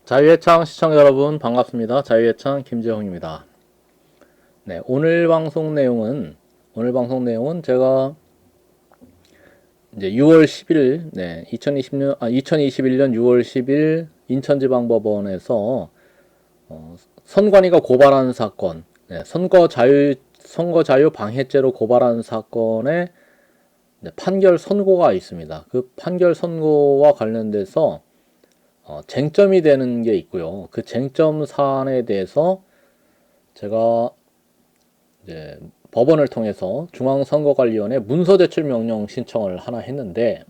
자유의 창 시청자 여러분 반갑습니다. 자유의 창 김재홍입니다. 네, 오늘 방송 내용은 제가 이제 6월 10일, 2021년 6월 10일 인천지방법원에서 선관위가 고발한 사건, 선거 자유 방해죄로 고발한 사건의 판결 선고가 있습니다. 그 판결 선고와 관련돼서 쟁점이 되는 게 있고요. 그 쟁점 사안에 대해서 제가 이제 법원을 통해서 중앙선거관리위원회 문서제출명령 신청을 하나 했는데,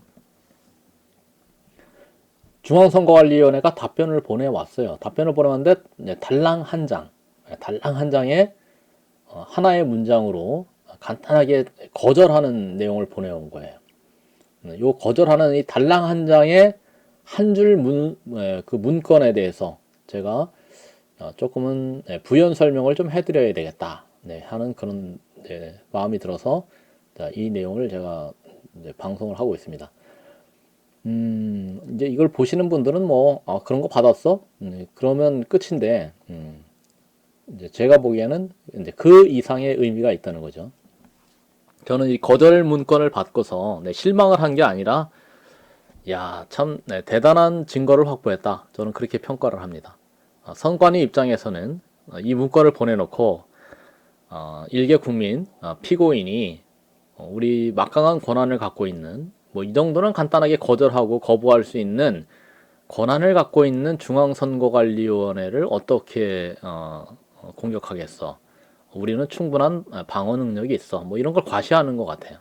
중앙선거관리위원회가 답변을 보내왔어요. 답변을 보내왔는데 달랑 한 장에 하나의 문장으로 간단하게 거절하는 내용을 보내온 거예요. 요 거절하는 이 달랑 한 장의 한 줄 그 문건에 대해서 제가 조금은 부연 설명을 좀 해드려야 되겠다 하는 그런 마음이 들어서 이 내용을 제가 방송을 하고 있습니다. 이제 이걸 보시는 분들은 뭐 그런 거 받았어? 그러면 끝인데, 이제 제가 보기에는 이제 그 이상의 의미가 있다는 거죠. 저는 이 거절 문건을 받고서 실망을 한 게 아니라, 야, 참 대단한 증거를 확보했다. 저는 그렇게 평가를 합니다. 선관위 입장에서는 이 문건을 보내놓고 일개 국민, 피고인이 우리 막강한 권한을 갖고 있는, 뭐 이 정도는 간단하게 거절하고 거부할 수 있는 권한을 갖고 있는 중앙선거관리위원회를 어떻게 공격하겠어? 우리는 충분한 방어 능력이 있어. 뭐 이런 걸 과시하는 것 같아요.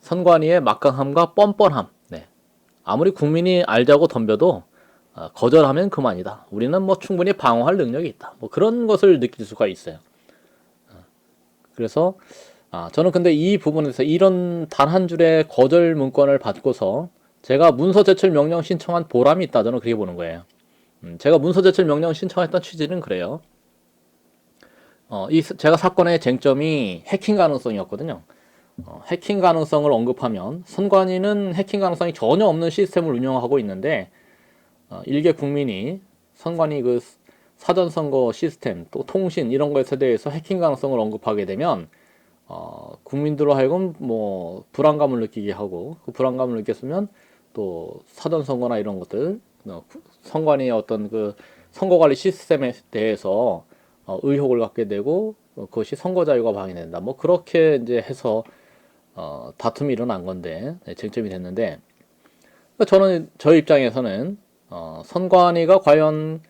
선관위의 막강함과 뻔뻔함. 아무리 국민이 알자고 덤벼도 거절하면 그만이다. 우리는 뭐 충분히 방어할 능력이 있다. 뭐 그런 것을 느낄 수가 있어요. 그래서 저는 근데 이 부분에서 이런 단 한 줄의 거절 문건을 받고서 제가 문서 제출 명령 신청한 보람이 있다. 저는 그렇게 보는 거예요. 제가 문서 제출 명령 신청했던 취지는 그래요. 제가 사건의 쟁점이 해킹 가능성이었거든요. 해킹 가능성을 언급하면 선관위는 해킹 가능성이 전혀 없는 시스템을 운영하고 있는데, 일개 국민이 선관위 그 사전선거 시스템 또 통신 이런 것에 대해서 해킹 가능성을 언급하게 되면 국민들로 하여금 뭐 불안감을 느끼게 하고, 그 불안감을 느꼈으면 또 사전선거나 이런 것들, 선관위의 어떤 그 선거관리 시스템에 대해서 의혹을 갖게 되고, 그것이 선거 자유가 방해된다. 뭐 그렇게 이제 해서 다툼이 일어난 건데, 쟁점이 됐는데, 저는 저 입장에서는 선관위가 과연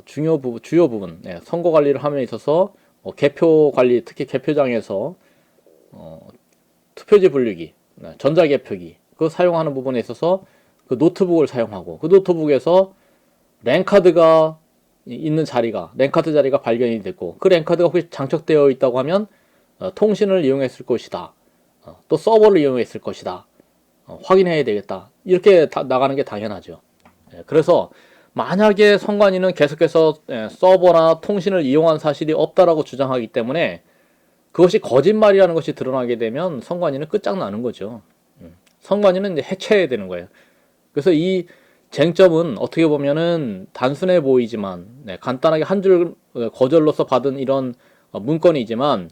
주요 부분, 선거 관리를 함에 있어서 개표 관리, 특히 개표장에서 투표지 분류기, 전자개표기 그 사용하는 부분에 있어서 그 노트북을 사용하고, 그 노트북에서 랜카드가 있는 자리가, 랜카드 자리가 발견이 됐고, 그 랜카드가 혹시 장착되어 있다고 하면 통신을 이용했을 것이다. 또 서버를 이용했을 것이다. 확인해야 되겠다. 이렇게 나가는 게 당연하죠. 그래서 만약에 선관위는 계속해서 서버나 통신을 이용한 사실이 없다라고 주장하기 때문에 그것이 거짓말이라는 것이 드러나게 되면 선관위는 끝장나는 거죠. 선관위는 이제 해체해야 되는 거예요. 그래서 이 쟁점은 어떻게 보면은 단순해 보이지만, 간단하게 한 줄 거절로서 받은 이런 문건이지만,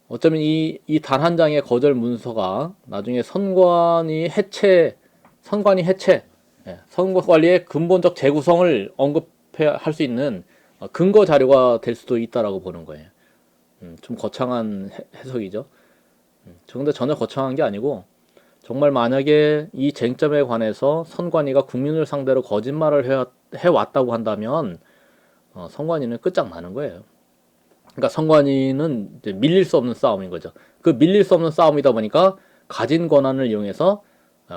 어쩌면 이 단 한 장의 거절 문서가 나중에 선관위 해체, 선거관리의 근본적 재구성을 언급할 수 있는 근거 자료가 될 수도 있다라고 보는 거예요. 좀 거창한 해석이죠. 근데 전혀 거창한 게 아니고, 정말 만약에 이 쟁점에 관해서 선관위가 국민을 상대로 거짓말을 해왔다고 한다면 선관위는 끝장나는 거예요. 그러니까 선관위는 이제 밀릴 수 없는 싸움인 거죠. 그 밀릴 수 없는 싸움이다 보니까 가진 권한을 이용해서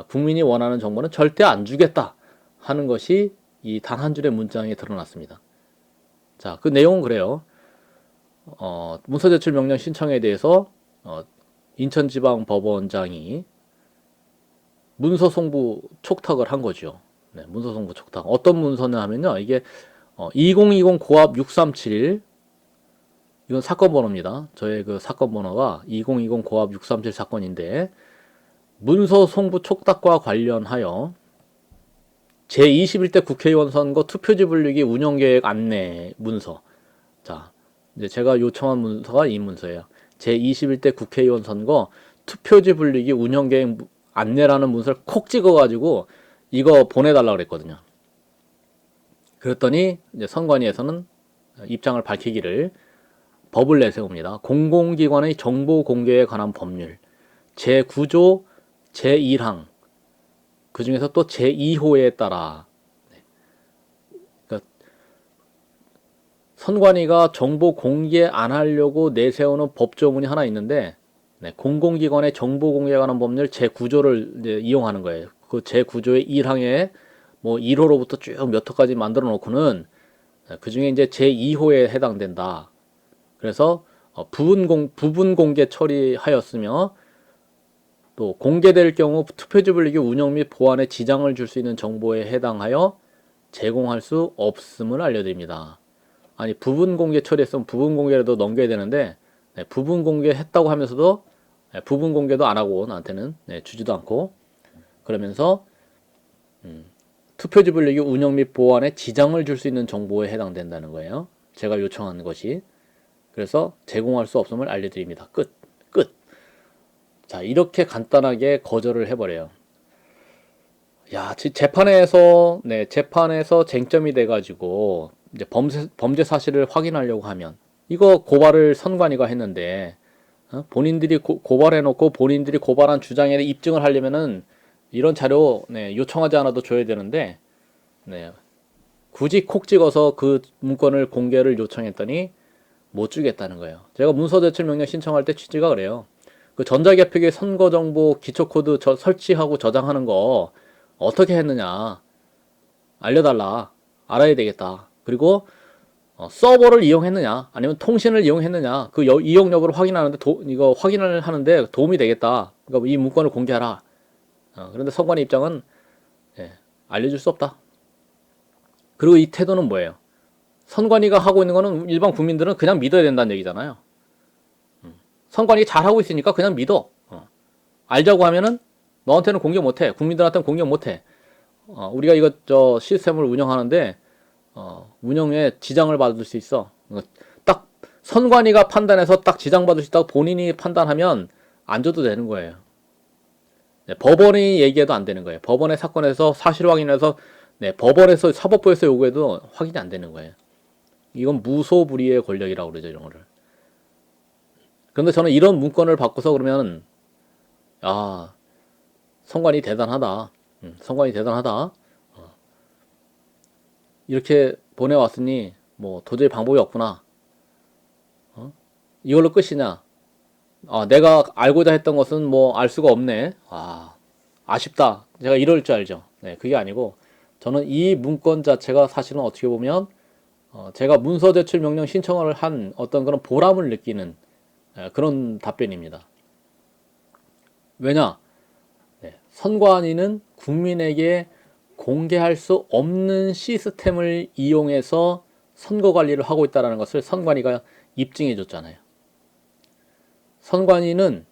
국민이 원하는 정보는 절대 안 주겠다 하는 것이 이 단 한 줄의 문장에 드러났습니다. 자, 그 내용은 그래요. 문서제출 명령 신청에 대해서 인천지방법원장이 문서 송부 촉탁을 한 거죠. 문서 송부 촉탁. 어떤 문서냐 하면요. 이게 2020 고압 6371, 이건 사건 번호입니다. 저의 그 사건 번호가 2020 고압 637 사건인데, 문서 송부 촉탁과 관련하여 제21대 국회의원 선거 투표지 분류기 운영계획 안내 문서. 자, 이제 제가 요청한 문서가 이 문서예요. 제21대 국회의원 선거 투표지 분류기 운영계획 안내라는 문서를 콕 찍어가지고 이거 보내달라고 그랬거든요. 그랬더니 이제 선관위에서는 입장을 밝히기를 법을 내세웁니다. 공공기관의 정보 공개에 관한 법률 제9조 제1항 그 중에서 또 제2호에 따라 그러니까 선관위가 정보 공개 안 하려고 내세우는 법조문이 하나 있는데 공공기관의 정보 공개에 관한 법률 제9조를 이제 이용하는 거예요. 그 제9조의 1항에 뭐 1호로부터 쭉 몇 호까지 만들어 놓고는 그 중에 이제 제2호에 해당된다. 그래서 부분 공개 처리하였으며 또 공개될 경우 투표지 분류기 운영 및 보안에 지장을 줄 수 있는 정보에 해당하여 제공할 수 없음을 알려드립니다. 아니 부분 공개 처리했으면 부분 공개라도 넘겨야 되는데 부분 공개했다고 하면서도 부분 공개도 안 하고 나한테는 주지도 않고 그러면서 투표지 분류기 운영 및 보안에 지장을 줄 수 있는 정보에 해당된다는 거예요. 제가 요청한 것이. 그래서 제공할 수 없음을 알려드립니다. 끝. 자, 이렇게 간단하게 거절을 해버려요. 야, 재판에서 쟁점이 돼가지고, 이제 범죄 사실을 확인하려고 하면, 이거 고발을 선관위가 했는데, 본인들이 고발해놓고 본인들이 고발한 주장에 입증을 하려면은, 이런 자료, 요청하지 않아도 줘야 되는데, 굳이 콕 찍어서 그 문건을 공개를 요청했더니, 못 주겠다는 거예요. 제가 문서제출명령 신청할 때 취지가 그래요. 그 전자개표기 선거정보 기초코드 설치하고 저장하는 거 어떻게 했느냐 알려달라. 알아야 되겠다. 그리고 서버를 이용했느냐 아니면 통신을 이용했느냐 그 이용 여부를 확인하는데 이거 확인을 하는데 도움이 되겠다. 그러니까 이 문건을 공개하라. 그런데 선관위 입장은 알려줄 수 없다. 그리고 이 태도는 뭐예요? 선관위가 하고 있는 거는 일반 국민들은 그냥 믿어야 된다는 얘기잖아요. 선관위 잘하고 있으니까 그냥 믿어. 알자고 하면은 너한테는 공개 못해. 국민들한테는 공개 못해. 우리가 이거 시스템을 운영하는데 운영에 지장을 받을 수 있어. 딱 선관위가 판단해서 딱 지장받을 수 있다고 본인이 판단하면 안 줘도 되는 거예요. 법원이 얘기해도 안 되는 거예요. 법원의 사건에서 사실 확인해서 법원에서 사법부에서 요구해도 확인이 안 되는 거예요. 이건 무소불위의 권력이라고 그러죠, 이런 거를. 그런데 저는 이런 문건을 받고서 그러면 선관위 대단하다. 선관위 대단하다. 이렇게 보내왔으니 뭐 도저히 방법이 없구나. 이걸로 끝이냐? 내가 알고자 했던 것은 뭐 알 수가 없네. 아쉽다. 제가 이럴 줄 알죠. 그게 아니고 저는 이 문건 자체가 사실은 어떻게 보면 제가 문서 제출 명령 신청을 한 어떤 그런 보람을 느끼는 그런 답변입니다. 왜냐? 선관위는 국민에게 공개할 수 없는 시스템을 이용해서 선거 관리를 하고 있다는 것을 선관위가 입증해 줬잖아요. 선관위는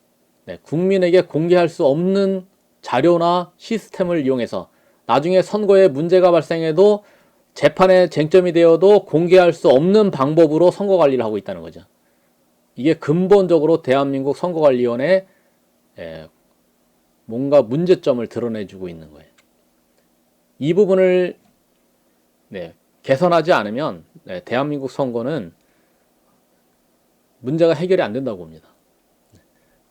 국민에게 공개할 수 없는 자료나 시스템을 이용해서 나중에 선거에 문제가 발생해도 재판에 쟁점이 되어도 공개할 수 없는 방법으로 선거 관리를 하고 있다는 거죠. 이게 근본적으로 대한민국 선거관리위원회의 뭔가 문제점을 드러내주고 있는 거예요. 이 부분을 개선하지 않으면 대한민국 선거는 문제가 해결이 안 된다고 봅니다.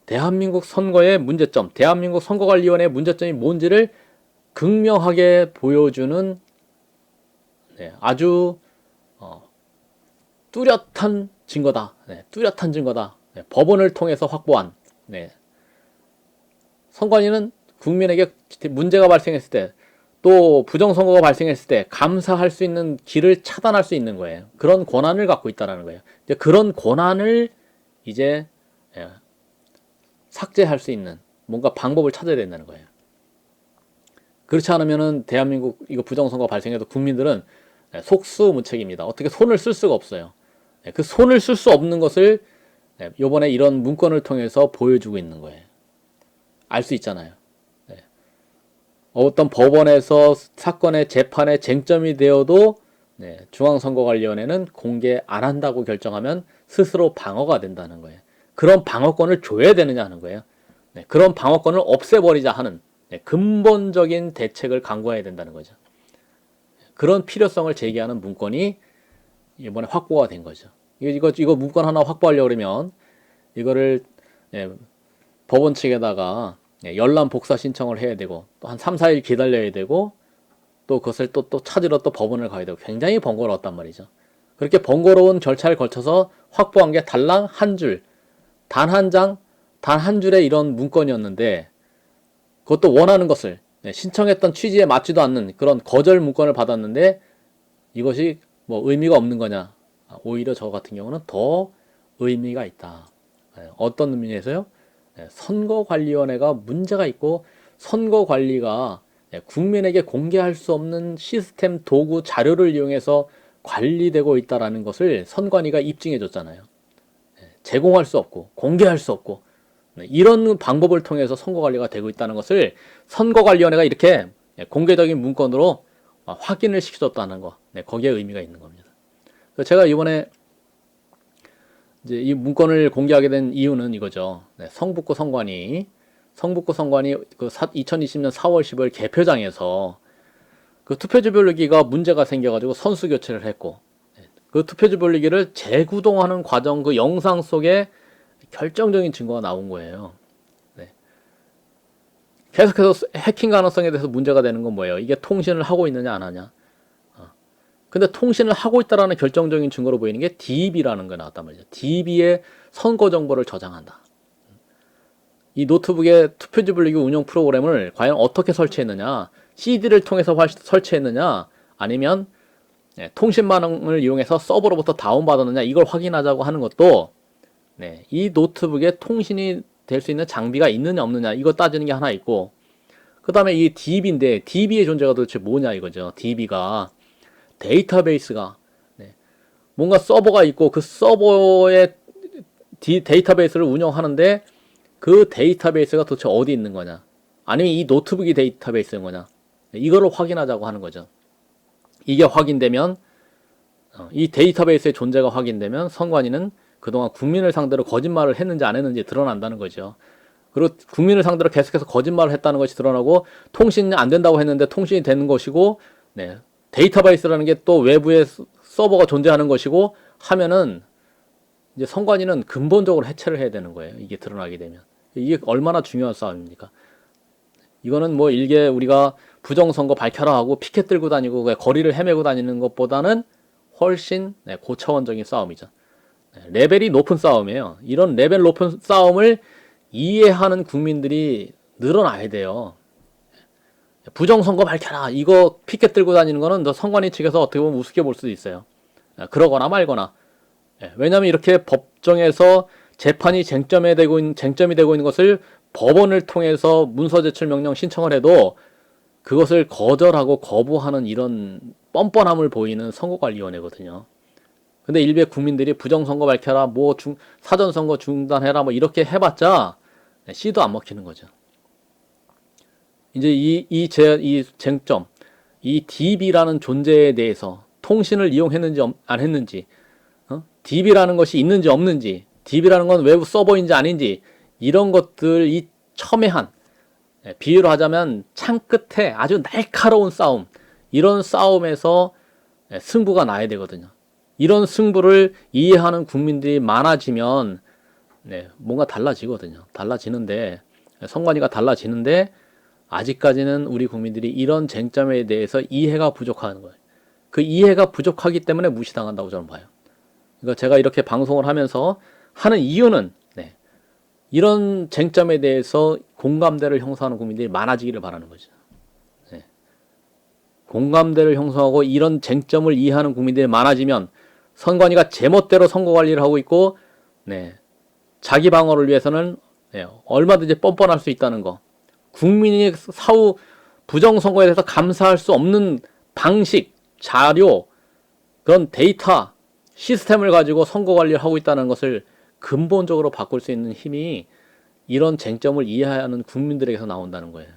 대한민국 선거의 문제점, 대한민국 선거관리위원회의 문제점이 뭔지를 극명하게 보여주는 아주 뚜렷한 증거다. 뚜렷한 증거다. 법원을 통해서 확보한. 선관위는 국민에게 문제가 발생했을 때, 또 부정선거가 발생했을 때 감사할 수 있는 길을 차단할 수 있는 거예요. 그런 권한을 갖고 있다는 거예요. 이제 그런 권한을 이제 삭제할 수 있는 뭔가 방법을 찾아야 된다는 거예요. 그렇지 않으면은 대한민국 이거 부정선거 발생해도 국민들은 속수무책입니다. 어떻게 손을 쓸 수가 없어요. 그 손을 쓸 수 없는 것을 이번에 이런 문건을 통해서 보여주고 있는 거예요. 알 수 있잖아요. 어떤 법원에서 사건의 재판의 쟁점이 되어도 중앙선거관리위원회는 공개 안 한다고 결정하면 스스로 방어가 된다는 거예요. 그런 방어권을 줘야 되느냐 하는 거예요. 그런 방어권을 없애버리자 하는 근본적인 대책을 강구해야 된다는 거죠. 그런 필요성을 제기하는 문건이 이번에 확보가 된 거죠. 이거 문건 하나 확보하려고 그러면 이거를 법원 측에다가 열람 복사 신청을 해야 되고 또 한 3, 4일 기다려야 되고 또 그것을 또 찾으러 또 법원을 가야 되고 굉장히 번거로웠단 말이죠. 그렇게 번거로운 절차를 거쳐서 확보한 게 달랑 한 줄, 단 한 장, 단 한 줄의 이런 문건이었는데 그것도 원하는 것을 신청했던 취지에 맞지도 않는 그런 거절 문건을 받았는데 이것이 뭐 의미가 없는 거냐? 오히려 저 같은 경우는 더 의미가 있다. 어떤 의미에서요? 선거관리위원회가 문제가 있고 선거관리가 국민에게 공개할 수 없는 시스템 도구 자료를 이용해서 관리되고 있다는 것을 선관위가 입증해 줬잖아요. 제공할 수 없고 공개할 수 없고 이런 방법을 통해서 선거관리가 되고 있다는 것을 선거관리위원회가 이렇게 공개적인 문건으로 확인을 시켜줬다는 거, 거기에 의미가 있는 겁니다. 제가 이번에 이제 이 문건을 공개하게 된 이유는 이거죠. 성북구 선관위 그 2020년 4월 15일 개표장에서 그 투표지 분류기가 문제가 생겨가지고 선수 교체를 했고 그 투표지 분류기를 재구동하는 과정 그 영상 속에 결정적인 증거가 나온 거예요. 계속해서 해킹 가능성에 대해서 문제가 되는 건 뭐예요? 이게 통신을 하고 있느냐 안 하냐. 근데 통신을 하고 있다라는 결정적인 증거로 보이는 게 DB라는 게 나왔단 말이죠. DB의 선거 정보를 저장한다. 이 노트북의 투표지 분류기 운영 프로그램을 과연 어떻게 설치했느냐, CD를 통해서 설치했느냐, 아니면 통신망을 이용해서 서버로부터 다운받았느냐, 이걸 확인하자고 하는 것도 이 노트북에 통신이 될 수 있는 장비가 있느냐 없느냐 이거 따지는 게 하나 있고, 그 다음에 이 DB인데 DB의 존재가 도대체 뭐냐 이거죠. DB가 데이터베이스가 뭔가 서버가 있고 그 서버의 데이터베이스를 운영하는데 그 데이터베이스가 도대체 어디 있는 거냐, 아니면 이 노트북이 데이터베이스인 거냐, 이거를 확인하자고 하는 거죠. 이게 확인되면 이 데이터베이스의 존재가 확인되면 선관위는 그동안 국민을 상대로 거짓말을 했는지 안 했는지 드러난다는 거죠. 그리고 국민을 상대로 계속해서 거짓말을 했다는 것이 드러나고 통신이 안 된다고 했는데 통신이 되는 것이고 데이터베이스라는 게 또 외부에 서버가 존재하는 것이고 하면은 이제 선관위는 근본적으로 해체를 해야 되는 거예요. 이게 드러나게 되면. 이게 얼마나 중요한 싸움입니까? 이거는 뭐 일개 우리가 부정선거 밝혀라 하고 피켓 들고 다니고 거리를 헤매고 다니는 것보다는 훨씬 고차원적인 싸움이죠. 레벨이 높은 싸움이에요. 이런 레벨 높은 싸움을 이해하는 국민들이 늘어나야 돼요. 부정선거 밝혀라 이거 피켓 들고 다니는 거는 선관위 측에서 어떻게 보면 우습게 볼 수도 있어요. 그러거나 말거나. 왜냐하면 이렇게 법정에서 재판이 쟁점이 되고 있는 것을 법원을 통해서 문서 제출 명령 신청을 해도 그것을 거절하고 거부하는 이런 뻔뻔함을 보이는 선거관리위원회거든요. 근데 일베 국민들이 부정선거 밝혀라, 뭐 사전선거 중단해라, 뭐 이렇게 해봤자 씨도 안 먹히는 거죠. 이제 이 쟁점, 이 DB라는 존재에 대해서 통신을 이용했는지 안 했는지, DB라는 것이 있는지 없는지, DB라는 건 외부 서버인지 아닌지, 이런 것들, 이 첨예한, 비유로 하자면 창 끝에 아주 날카로운 싸움, 이런 싸움에서 승부가 나야 되거든요. 이런 승부를 이해하는 국민들이 많아지면 뭔가 달라지거든요. 달라지는데, 선관위가 달라지는데 아직까지는 우리 국민들이 이런 쟁점에 대해서 이해가 부족한 거예요. 그 이해가 부족하기 때문에 무시당한다고 저는 봐요. 그러니까 제가 이렇게 방송을 하면서 하는 이유는 이런 쟁점에 대해서 공감대를 형성하는 국민들이 많아지기를 바라는 거죠. 공감대를 형성하고 이런 쟁점을 이해하는 국민들이 많아지면 선관위가 제멋대로 선거관리를 하고 있고 자기 방어를 위해서는 얼마든지 뻔뻔할 수 있다는 거, 국민이 사후 부정선거에 대해서 감사할 수 없는 방식, 자료, 그런 데이터, 시스템을 가지고 선거관리를 하고 있다는 것을 근본적으로 바꿀 수 있는 힘이 이런 쟁점을 이해하는 국민들에게서 나온다는 거예요.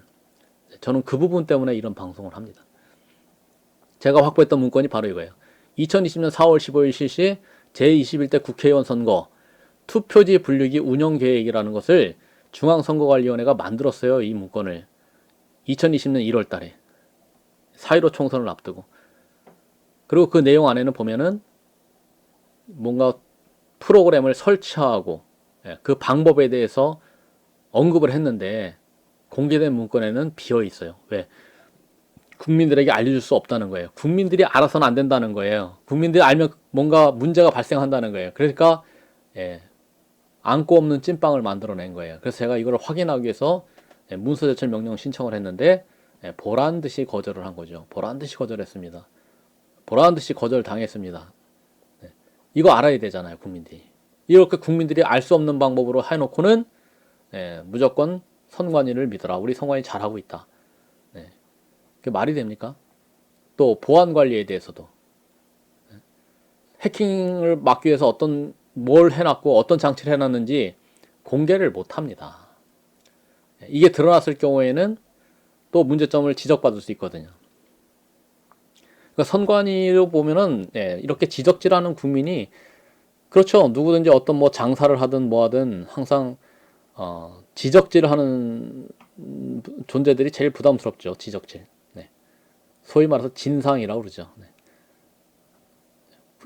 저는 그 부분 때문에 이런 방송을 합니다. 제가 확보했던 문건이 바로 이거예요. 2020년 4월 15일 실시 제21대 국회의원 선거 투표지 분류기 운영 계획이라는 것을 중앙선거관리위원회가 만들었어요. 이 문건을 2020년 1월 달에 4.15 총선을 앞두고. 그리고 그 내용 안에는 보면은 뭔가 프로그램을 설치하고 그 방법에 대해서 언급을 했는데 공개된 문건에는 비어 있어요. 왜? 국민들에게 알려줄 수 없다는 거예요. 국민들이 알아서는 안 된다는 거예요. 국민들이 알면 뭔가 문제가 발생한다는 거예요. 그러니까 안고 없는 찐빵을 만들어낸 거예요. 그래서 제가 이걸 확인하기 위해서 문서 제출 명령 신청을 했는데 보란 듯이 거절을 한 거죠. 보란 듯이 거절했습니다. 보란 듯이 거절 당했습니다. 이거 알아야 되잖아요, 국민들이. 이렇게 국민들이 알 수 없는 방법으로 해놓고는 무조건 선관위를 믿어라. 우리 선관위 잘하고 있다. 그게 말이 됩니까? 또 보안 관리에 대해서도 해킹을 막기 위해서 뭘 해놨고 어떤 장치를 해놨는지 공개를 못합니다. 이게 드러났을 경우에는 또 문제점을 지적받을 수 있거든요. 그러니까 선관위로 보면은 이렇게 지적질하는 국민이 그렇죠. 누구든지 어떤 뭐 장사를 하든 뭐 하든 항상 지적질하는 존재들이 제일 부담스럽죠. 지적질. 소위 말해서 진상이라고 그러죠.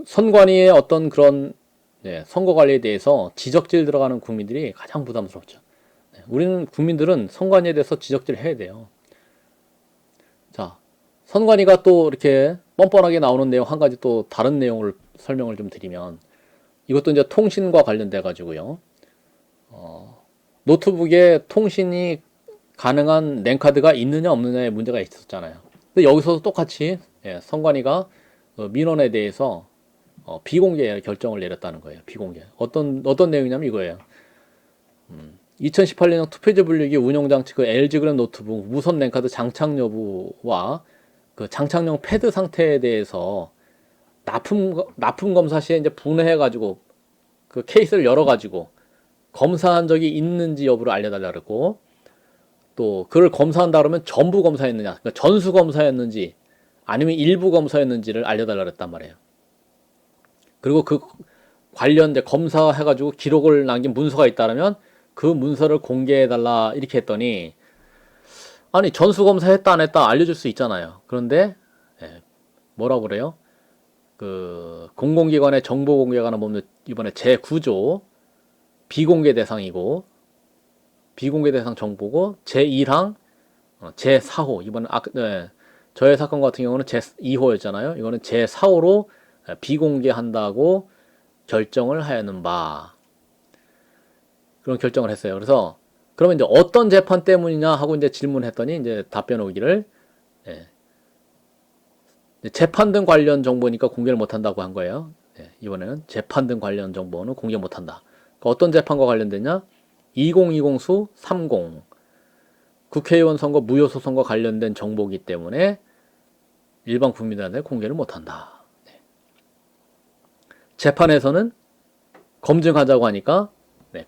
선관위의 어떤 그런 선거 관리에 대해서 지적질 들어가는 국민들이 가장 부담스럽죠. 우리는 국민들은 선관위에 대해서 지적질 해야 돼요. 자, 선관위가 또 이렇게 뻔뻔하게 나오는 내용 한 가지 또 다른 내용을 설명을 좀 드리면 이것도 이제 통신과 관련돼 가지고요. 노트북에 통신이 가능한 랜카드가 있느냐 없느냐의 문제가 있었잖아요. 근데 여기서도 똑같이 선관위가 민원에 대해서 비공개 결정을 내렸다는 거예요. 비공개. 어떤 내용이냐면 이거예요. 2018년형 투표지 분류기 운영장치 그 LG그램 노트북 무선 랜카드 장착 여부와 그 장착용 패드 상태에 대해서 납품 검사 시에 이제 분해해가지고 그 케이스를 열어가지고 검사한 적이 있는지 여부를 알려달라 그랬고 또 그걸 검사한다 그러면 전부 검사했느냐, 그러니까 전수 검사였는지 아니면 일부 검사였는지를 알려달라 그랬단 말이에요. 그리고 그 관련된 검사해가지고 기록을 남긴 문서가 있다면 그 문서를 공개해달라 이렇게 했더니 아니 전수 검사했다 안 했다 알려줄 수 있잖아요. 그런데 뭐라고 그래요? 그 공공기관의 정보 공개관은 보면 이번에 제9조 비공개 대상이고 비공개 대상 정보고 제1항 제4호 이번에 저의 사건 같은 경우는 제2호였잖아요. 이거는 제4호로 비공개한다고 결정을 하였는 바 그런 결정을 했어요. 그래서 그러면 이제 어떤 재판 때문이냐 하고 이제 질문했더니 이제 답변 오기를 재판 등 관련 정보니까 공개를 못한다고 한 거예요. 이번에는 재판 등 관련 정보는 공개 못한다. 그러니까 어떤 재판과 관련되냐? 2020수 30 국회의원 선거 무효소송과 관련된 정보이기 때문에 일반 국민들한테 공개를 못한다. 재판에서는 검증하자고 하니까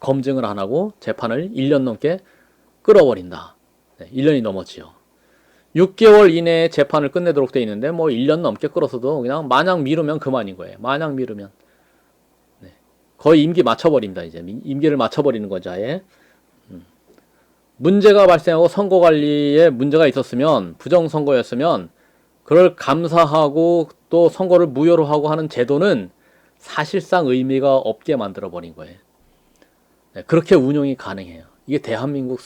검증을 안 하고 재판을 1년 넘게 끌어버린다. 1년이 넘었지요. 6개월 이내에 재판을 끝내도록 돼 있는데 뭐 1년 넘게 끌어서도 그냥 마냥 미루면 그만인 거예요. 마냥 미루면 거의 임기 맞춰버립니다. 이제 임기를 맞춰버리는 거죠. 아예. 문제가 발생하고 선거관리에 문제가 있었으면 부정선거였으면 그걸 감사하고 또 선거를 무효로 하고 하는 제도는 사실상 의미가 없게 만들어버린 거예요. 그렇게 운영이 가능해요. 이게 대한민국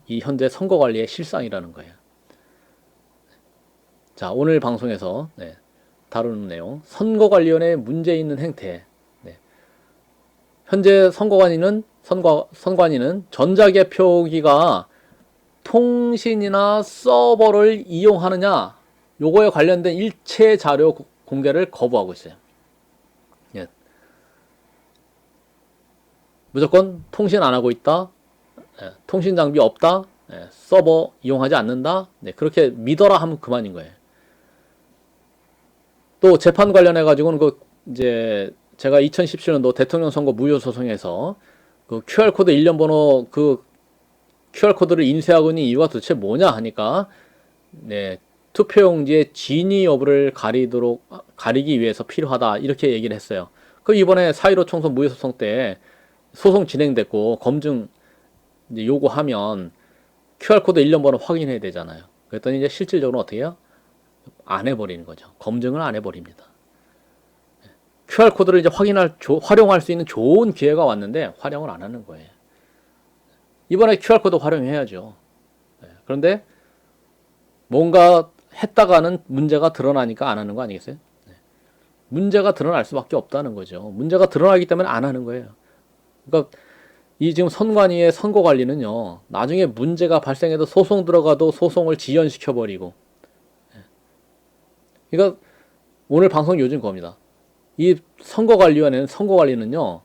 이 현재 선거관리의 실상이라는 거예요. 자, 오늘 방송에서 다루는 내용 선거관리위원회의 문제 있는 행태. 현재 선관위는 전자개표기가 통신이나 서버를 이용하느냐 요거에 관련된 일체 자료 공개를 거부하고 있어요. 무조건 통신 안 하고 있다. 통신 장비 없다. 서버 이용하지 않는다. 그렇게 믿어라 하면 그만인 거예요. 또 재판 관련해 가지고는 이제 제가 2017년도 대통령 선거 무효 소송에서 그 QR코드 일련 번호 그 QR코드를 인쇄하고 있는 이유가 도대체 뭐냐 하니까 네, 투표용지의 진위 여부를 가리기 위해서 필요하다 이렇게 얘기를 했어요. 그 이번에 4.15 총선 무효소송 때 소송 진행됐고 검증 이제 요구하면 QR코드 1년 번호 확인해야 되잖아요. 그랬더니 이제 실질적으로 어떻게 해요? 안 해버리는 거죠. 검증을 안 해버립니다. QR코드를 이제 활용할 수 있는 좋은 기회가 왔는데 활용을 안 하는 거예요. 이번에 QR코드 활용해야죠. 그런데 뭔가 했다가는 문제가 드러나니까 안 하는 거 아니겠어요? 문제가 드러날 수밖에 없다는 거죠. 문제가 드러나기 때문에 안 하는 거예요. 그러니까 이 지금 선관위의 선거관리는요, 나중에 문제가 발생해도 소송 들어가도 소송을 지연시켜버리고, 그러니까 오늘 방송 요즘 겁니다. 이 선거관리는요,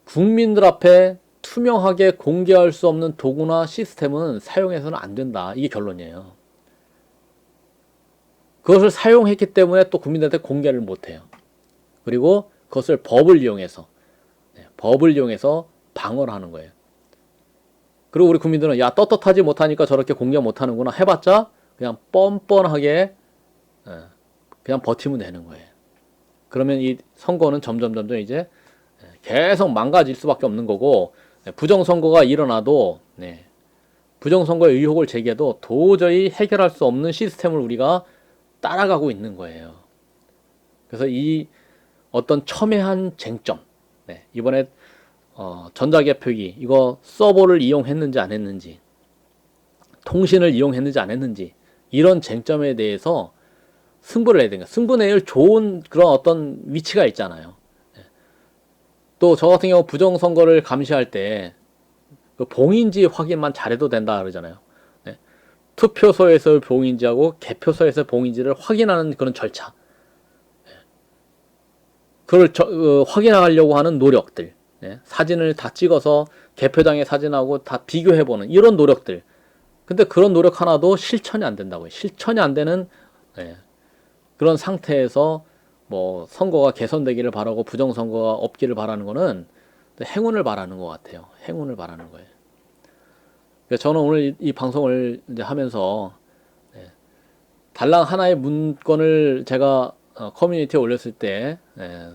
국민들 앞에 투명하게 공개할 수 없는 도구나 시스템은 사용해서는 안 된다. 이게 결론이에요. 그것을 사용했기 때문에 또 국민들한테 공개를 못해요. 그리고 그것을 법을 이용해서 방어를 하는 거예요. 그리고 우리 국민들은 야 떳떳하지 못하니까 저렇게 공개 못하는구나 해봤자 그냥 뻔뻔하게 그냥 버티면 되는 거예요. 그러면 이 선거는 점점 이제 계속 망가질 수밖에 없는 거고, 부정선거가 일어나도 부정선거의 의혹을 제기해도 도저히 해결할 수 없는 시스템을 우리가 따라가고 있는 거예요. 그래서 이 어떤 첨예한 쟁점, 이번에 전자개표기 이거 서버를 이용했는지 안 했는지, 통신을 이용했는지 안 했는지, 이런 쟁점에 대해서 승부를 해야 되니까 승부내일 좋은 그런 어떤 위치가 있잖아요. 또 저 같은 경우 부정선거를 감시할 때 그 봉인지 확인만 잘해도 된다 그러잖아요. 투표소에서 봉인지하고 개표소에서 봉인지를 확인하는 그런 절차, 그걸 확인하려고 하는 노력들, 사진을 다 찍어서 개표장의 사진하고 다 비교해보는 이런 노력들. 근데 그런 노력 하나도 실천이 안 된다고요. 실천이 안 되는 그런 상태에서 뭐 선거가 개선되기를 바라고 부정선거가 없기를 바라는 거는 행운을 바라는 것 같아요. 행운을 바라는 거예요. 그래서 저는 오늘 이 방송을 이제 하면서 달랑 하나의 문건을 제가 커뮤니티에 올렸을 때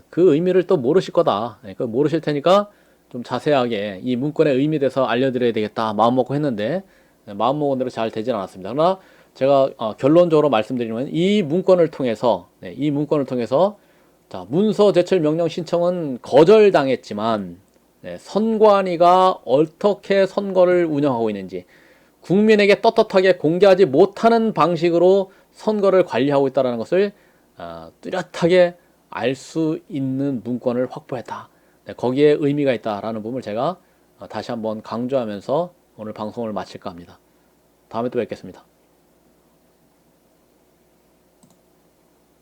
그 의미를 또 모르실 거다. 그 모르실 테니까 좀 자세하게 이 문건의 의미에 대해서 알려드려야 되겠다 마음먹고 했는데 마음먹은 대로 잘 되진 않았습니다. 그러나 제가 결론적으로 말씀드리면 이 문건을 통해서 자, 문서 제출 명령 신청은 거절당했지만 선관위가 어떻게 선거를 운영하고 있는지 국민에게 떳떳하게 공개하지 못하는 방식으로 선거를 관리하고 있다는 것을 뚜렷하게 알 수 있는 문건을 확보했다. 거기에 의미가 있다라는 부분을 제가 다시 한번 강조하면서 오늘 방송을 마칠까 합니다. 다음에 또 뵙겠습니다.